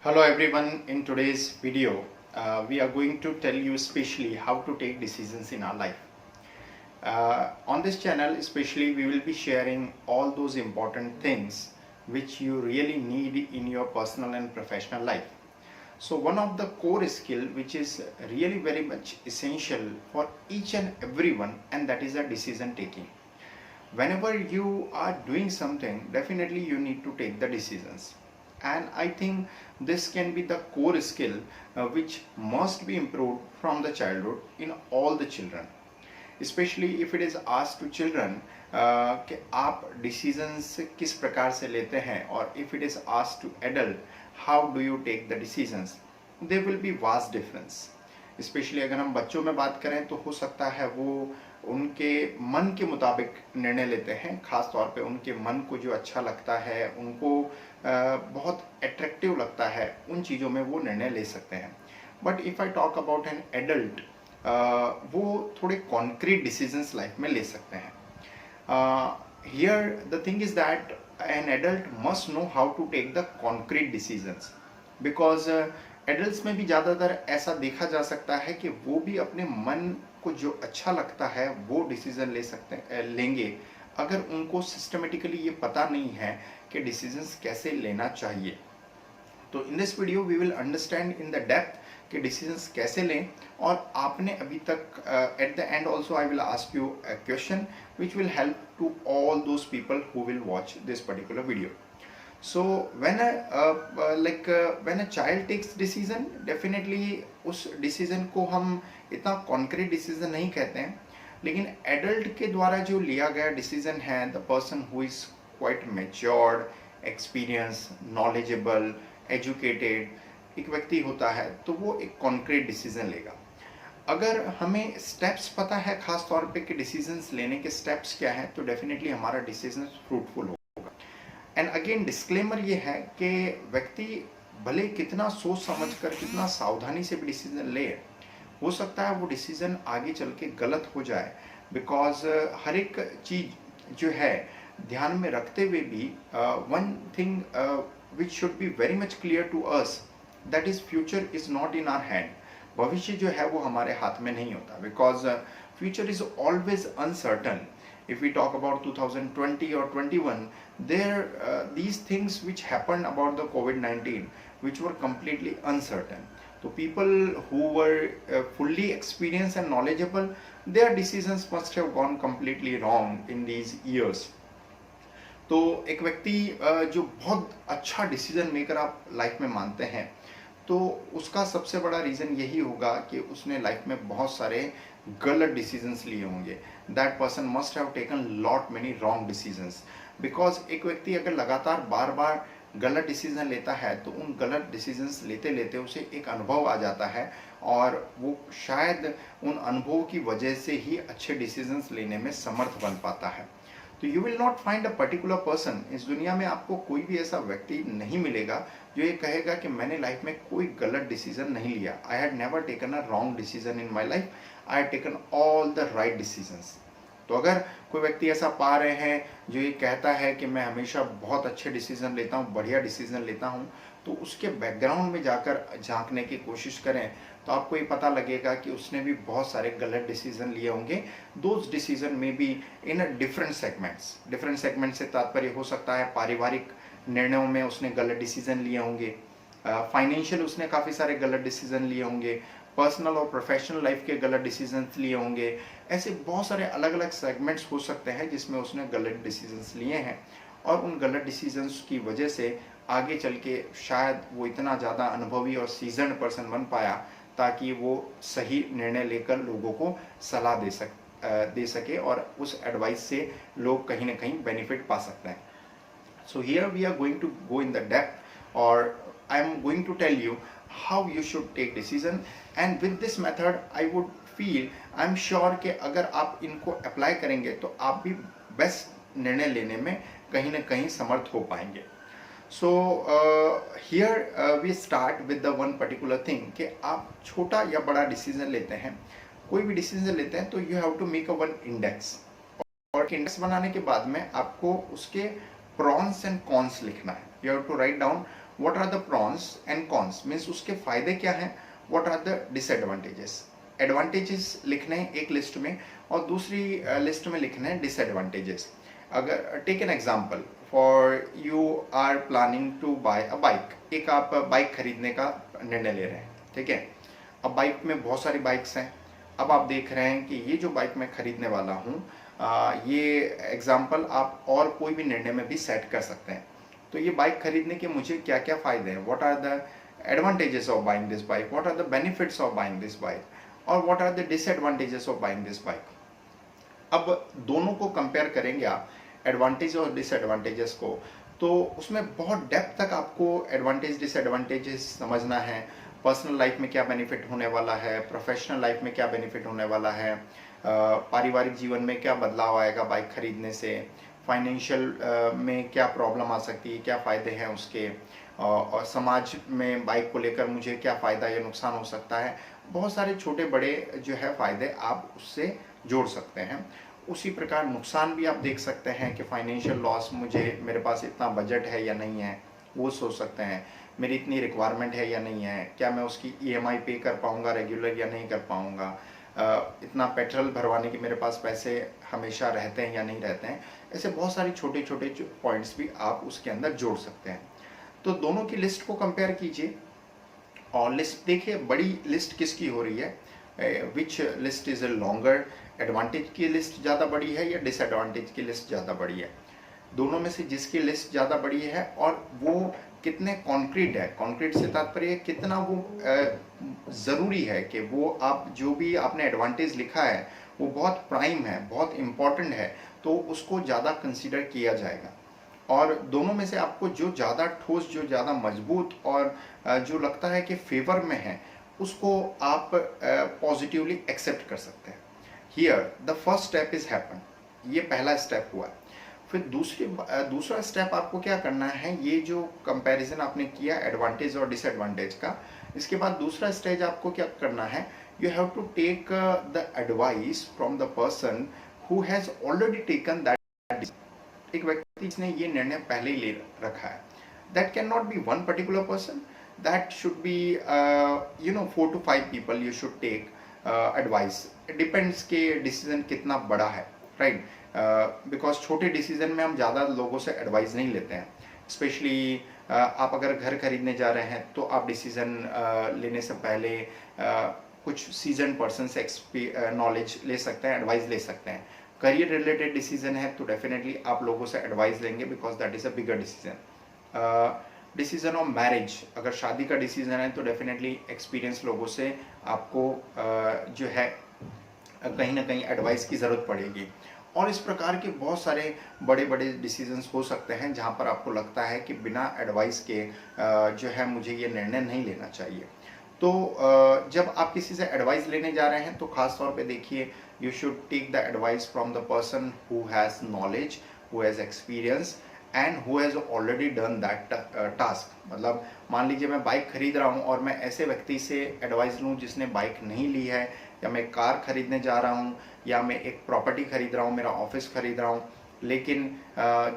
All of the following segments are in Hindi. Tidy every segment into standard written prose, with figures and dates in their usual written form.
Hello everyone, in today's video we are going to tell you especially how to take decisions in our life. On this channel especially we will be sharing all those important things which you really need in your personal and professional life. So one of the core skill which is really very much essential for each and everyone, and that is a decision taking. Whenever you are doing something, definitely you need to take the decisions, and I think this can be the core skill which must be improved from the childhood in all the children, especially if it is asked to children कि आप decisions किस प्रकार से लेते हैं, और if it is asked to adult how do you take the decisions, there will be vast difference. Specially अगर हम बच्चों में बात करें तो हो सकता है वो उनके मन के मुताबिक निर्णय लेते हैं, खास तौर पे उनके मन को जो अच्छा लगता है, उनको बहुत अट्रैक्टिव लगता है, उन चीज़ों में वो निर्णय ले सकते हैं. But if I talk about an adult, वो थोड़े कॉन्क्रीट डिसीजंस लाइफ में ले सकते हैं. Here the thing is that an adult must know how to take the concrete decisions, because adults में भी ज़्यादातर ऐसा देखा जा सकता है कि वो भी अपने मन को जो अच्छा लगता है वो डिसीजन लेंगे, अगर उनको सिस्टमेटिकली ये पता नहीं है कि डिसीजंस कैसे लेना चाहिए. तो in this video we will understand in the depth कि डिसीजंस कैसे लें. और आपने अभी तक at the end also I will ask you a question which will help to all those people who will watch this particular video. So when a child takes decision, definitely उस decision को हम इतना concrete decision नहीं कहते हैं, लेकिन adult के द्वारा जो लिया गया decision है, the person who is quite matured, experienced, knowledgeable, educated एक व्यक्ति होता है, तो वो एक concrete decision लेगा. अगर हमें steps पता है खास तौर पे कि decisions लेने के steps क्या हैं, तो definitely हमारा decision fruitful होगा. एंड अगेन डिस्क्लेमर ये है कि व्यक्ति भले कितना सोच समझकर, कितना सावधानी से भी डिसीजन ले, हो सकता है वो डिसीजन आगे चल के गलत हो जाए, बिकॉज हर एक चीज़ जो है ध्यान में रखते हुए भी one thing which should be very much clear to us, that is future is not in our hand. भविष्य जो है वो हमारे हाथ में नहीं होता, because future is always uncertain. If we talk about 2020 or 21, these things which happened about the COVID-19, which were completely uncertain. So people who were fully experienced and knowledgeable, their decisions must have gone completely wrong in these years. तो एक व्यक्ति जो बहुत अच्छा डिसीजन मेकर आप लाइफ में मानते हैं, तो उसका सबसे बड़ा रीज़न यही होगा कि उसने लाइफ में बहुत सारे गलत डिसीजंस लिए होंगे. That person must have taken lot many wrong decisions, because एक व्यक्ति अगर लगातार बार बार गलत डिसीजन लेता है तो उन गलत डिसीजंस लेते लेते उसे एक अनुभव आ जाता है, और वो शायद उन अनुभव की वजह से ही अच्छे डिसीजंस लेने में समर्थ बन पाता है. तो you will not find a particular person, इस दुनिया में आपको कोई भी ऐसा व्यक्ति नहीं मिलेगा जो ये कहेगा कि मैंने लाइफ में कोई गलत डिसीजन नहीं लिया. I had never taken a wrong decision in my life, I had taken all the right decisions. तो अगर कोई व्यक्ति ऐसा पा रहे हैं जो ये कहता है कि मैं हमेशा बहुत अच्छे डिसीजन लेता हूँ, बढ़िया डिसीजन लेता हूँ, तो उसके बैकग्राउंड में जाकर झांकने की कोशिश करें तो आपको ये पता लगेगा कि उसने भी बहुत सारे गलत डिसीजन लिए होंगे. दोज डिसीजन में be in a different segments. Different segment से तात्पर्य हो सकता है पारिवारिक निर्णयों में उसने गलत डिसीजन लिए होंगे, फाइनेंशियल उसने काफ़ी सारे गलत डिसीजन लिए होंगे, पर्सनल और प्रोफेशनल लाइफ के गलत डिसीजन लिए होंगे. ऐसे बहुत सारे अलग अलग सेगमेंट्स हो सकते हैं जिसमें उसने गलत डिसीजंस लिए हैं, और उन गलत डिसीजंस की वजह से आगे चल के शायद वो इतना ज़्यादा अनुभवी और सीजन्ड पर्सन बन पाया ताकि वो सही निर्णय लेकर लोगों को सलाह दे सके और उस एडवाइस से लोग कहीं ना कहीं बेनिफिट पा सकते हैं. So here we are going to go in the depth, और I am going to tell you how you should take decision, and with this method I would feel, I am sure कि अगर आप इनको अप्लाई करेंगे तो आप भी बेस्ट निर्णय लेने में कहीं ना कहीं समर्थ हो पाएंगे. So here we start with the one particular thing कि आप छोटा या बड़ा डिसीजन लेते हैं, कोई भी डिसीजन लेते हैं तो you have to make a one index, और इंडेक्स बनाने के बाद में आपको उसके प्रॉन्स एंड कॉन्स लिखना है. You have to write down what are the pros and cons, means उसके फायदे क्या हैं, what are the disadvantages. Advantages लिखने हैं एक लिस्ट में और दूसरी लिस्ट में लिखने हैं डिसएडवांटेजेस। अगर take an example, for you are planning to buy a bike, एक आप बाइक खरीदने का निर्णय ले रहे हैं, ठीक है। अब बाइक में बहुत सारी बाइक्स हैं। अब आप देख रहे हैं कि ये जो बाइक मैं खरीदने वाला हूँ, ये एग्जाम्पल आप और कोई भी निर्णय में भी सेट कर सकते हैं। तो ये बाइक खरीदने के मुझे क्या क्या फायदे हैं, what are the advantages of buying this bike, what are the benefits of buying this bike, और what are the disadvantages of buying this bike. अब दोनों को कंपेयर करेंगे आप, एडवांटेज और डिसएडवांटेजेस को, तो उसमें बहुत डेप्थ तक आपको एडवांटेज डिसएडवांटेजेस समझना है। पर्सनल लाइफ में क्या बेनिफिट होने वाला है, प्रोफेशनल लाइफ में क्या बेनिफिट होने वाला है, पारिवारिक जीवन में क्या बदलाव आएगा बाइक खरीदने से, फाइनेंशियल में क्या प्रॉब्लम आ सकती है, क्या फ़ायदे हैं उसके, और समाज में बाइक को लेकर मुझे क्या फ़ायदा या नुकसान हो सकता है। बहुत सारे छोटे बड़े जो है फ़ायदे आप उससे जोड़ सकते हैं। उसी प्रकार नुकसान भी आप देख सकते हैं कि फाइनेंशियल लॉस, मुझे मेरे पास इतना बजट है या नहीं है, वो सोच सकते हैं। मेरी इतनी रिक्वायरमेंट है या नहीं है, क्या मैं उसकी ईएमआई पे कर पाऊँगा रेगुलर या नहीं कर पाऊँगा, इतना पेट्रोल भरवाने के मेरे पास पैसे हमेशा रहते हैं या नहीं रहते हैं। ऐसे बहुत सारे छोटे छोटे पॉइंट्स भी आप उसके अंदर जोड़ सकते हैं। तो दोनों की लिस्ट को कंपेयर कीजिए और लिस्ट देखिए बड़ी लिस्ट किसकी हो रही है, विच list is a longer, advantage की लिस्ट ज़्यादा बड़ी है या डिसएडवांटेज की लिस्ट ज़्यादा बड़ी है। दोनों में से जिसकी लिस्ट ज़्यादा बड़ी है और वो कितने कॉन्क्रीट है, कॉन्क्रीट से तात्पर्य कितना वो ज़रूरी है कि वो आप जो भी आपने एडवांटेज लिखा है वो बहुत प्राइम है, बहुत इम्पॉर्टेंट है, तो उसको ज़्यादा कंसीडर किया जाएगा। और दोनों में से आपको जो ज़्यादा ठोस, जो ज़्यादा मजबूत और जो लगता है कि फेवर में है, उसको आप पॉजिटिवली एक्सेप्ट कर सकते हैं। Here the first step is happen, ये पहला स्टेप हुआ। फिर दूसरा स्टेप आपको क्या करना है, ये जो कंपैरिजन आपने किया एडवांटेज और डिसएडवांटेज का, इसके बाद दूसरा स्टेज आपको क्या करना है, you have to take the advice from the person who has already taken that. एक व्यक्ति जिसने ये निर्णय पहले ही ले रखा है, that can not be one particular person, that should be 4 to 5 people you should take advice. Depends के डिसीजन कितना बड़ा है, राइट। बिकॉज छोटे डिसीजन में हम ज़्यादा लोगों से एडवाइस नहीं लेते हैं। स्पेशली आप अगर घर खरीदने जा रहे हैं तो आप डिसीजन लेने से पहले कुछ सीजन पर्सन से नॉलेज ले सकते हैं, एडवाइस ले सकते हैं। करियर रिलेटेड डिसीजन है तो डेफिनेटली आप लोगों से एडवाइस लेंगे, because that is a bigger decision. Decision of marriage, अगर शादी का डिसीजन है तो डेफिनेटली एक्सपीरियंस लोगों से आपको जो है कहीं ना कहीं एडवाइस की ज़रूरत पड़ेगी। और इस प्रकार के बहुत सारे बड़े बड़े डिसीजंस हो सकते हैं जहां पर आपको लगता है कि बिना एडवाइस के जो है मुझे ये निर्णय नहीं लेना चाहिए। तो जब आप किसी से एडवाइस लेने जा रहे हैं तो खास तौर पे देखिए, you should take the advice from the person who has knowledge, who has experience and who has already done that task. मतलब मान लीजिए मैं बाइक खरीद रहा हूँ और मैं ऐसे व्यक्ति से एडवाइस लूँ जिसने बाइक नहीं ली है, या मैं कार खरीदने जा रहा हूँ, या मैं एक प्रॉपर्टी खरीद रहा हूँ, मेरा ऑफिस खरीद रहा हूँ, लेकिन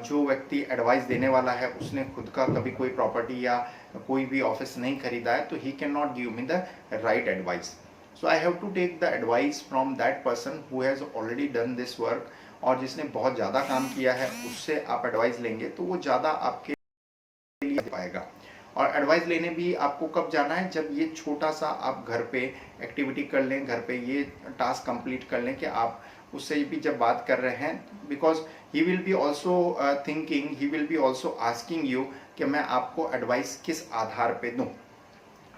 जो व्यक्ति एडवाइस देने वाला है उसने खुद का कभी कोई प्रॉपर्टी या कोई भी ऑफिस नहीं खरीदा है, तो he can not give me the right advice. So I have to take the advice from that person who has already done this work, और जिसने बहुत ज़्यादा काम किया है उससे आप एडवाइस लेंगे तो वो ज़्यादा आपके लिए पाएगा। और एडवाइस लेने भी आपको कब जाना है, जब ये छोटा सा आप घर पे एक्टिविटी कर लें, घर पे ये टास्क कंप्लीट कर लें कि आप उससे भी जब बात कर रहे हैं, because he will be also thinking, he will be also asking you कि मैं आपको एडवाइस किस आधार पे दूं।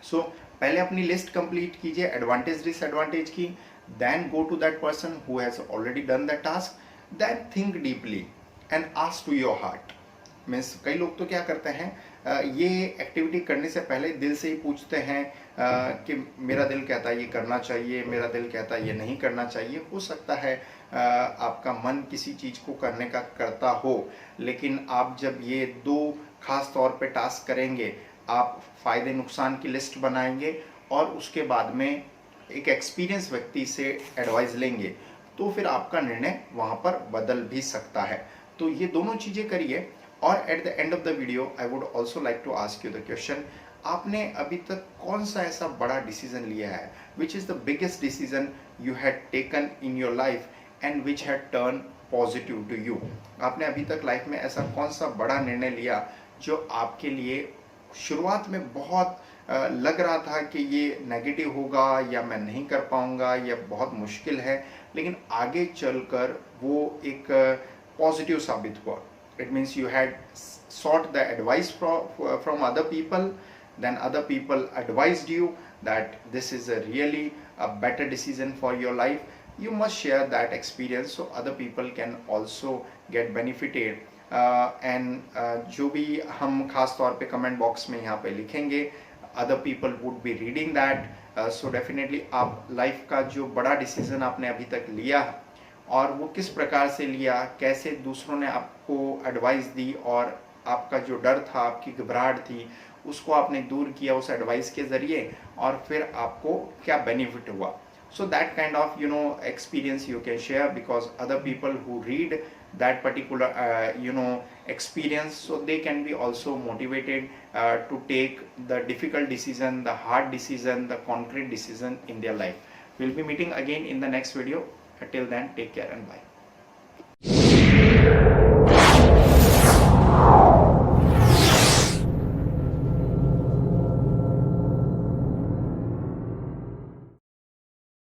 सो पहले अपनी लिस्ट कंप्लीट कीजिए एडवांटेज डिसएडवांटेज की, then go to that person who has already done that task, then think deeply and ask to your heart. Means कई लोग तो क्या करते हैं, ये एक्टिविटी करने से पहले दिल से ही पूछते हैं कि मेरा दिल कहता है ये करना चाहिए, मेरा दिल कहता है ये नहीं करना चाहिए। हो सकता है आपका मन किसी चीज़ को करने का करता हो, लेकिन आप जब ये दो खास तौर पे टास्क करेंगे, आप फ़ायदे नुकसान की लिस्ट बनाएंगे और उसके बाद में एक एक्सपीरियंस व्यक्ति से एडवाइस लेंगे, तो फिर आपका निर्णय वहाँ पर बदल भी सकता है। तो ये दोनों चीज़ें करिए और at the end of the video I would also like to ask you the question, आपने अभी तक कौन सा ऐसा बड़ा डिसीजन लिया है, which is the biggest decision you had taken in your life and which had turn positive to you. आपने अभी तक लाइफ में ऐसा कौन सा बड़ा निर्णय लिया जो आपके लिए शुरुआत में बहुत लग रहा था कि ये नेगेटिव होगा या मैं नहीं कर पाऊंगा या बहुत मुश्किल है, लेकिन आगे चलकर वो एक पॉजिटिव साबित हुआ। It means you had sought the advice from other people, then other people advised you that this is a really a better decision for your life. You must share that experience so other people can also get benefited. And जो भी हम खास तौर पे कमेंट बॉक्स में यहाँ पे लिखेंगे, other people would be reading that. So definitely आप लाइफ का जो बड़ा डिसीजन आपने अभी तक लिया और वो किस प्रकार से लिया, कैसे दूसरों ने आपको एडवाइस दी और आपका जो डर था, आपकी घबराहट थी, उसको आपने दूर किया उस एडवाइस के ज़रिए, और फिर आपको क्या बेनिफिट हुआ। So that kind of experience you can share, because other people who read that particular experience, so they can be also motivated to take the difficult decision, the hard decision, the concrete decision in their life. We'll be meeting again in the next video. Till then, take care and bye.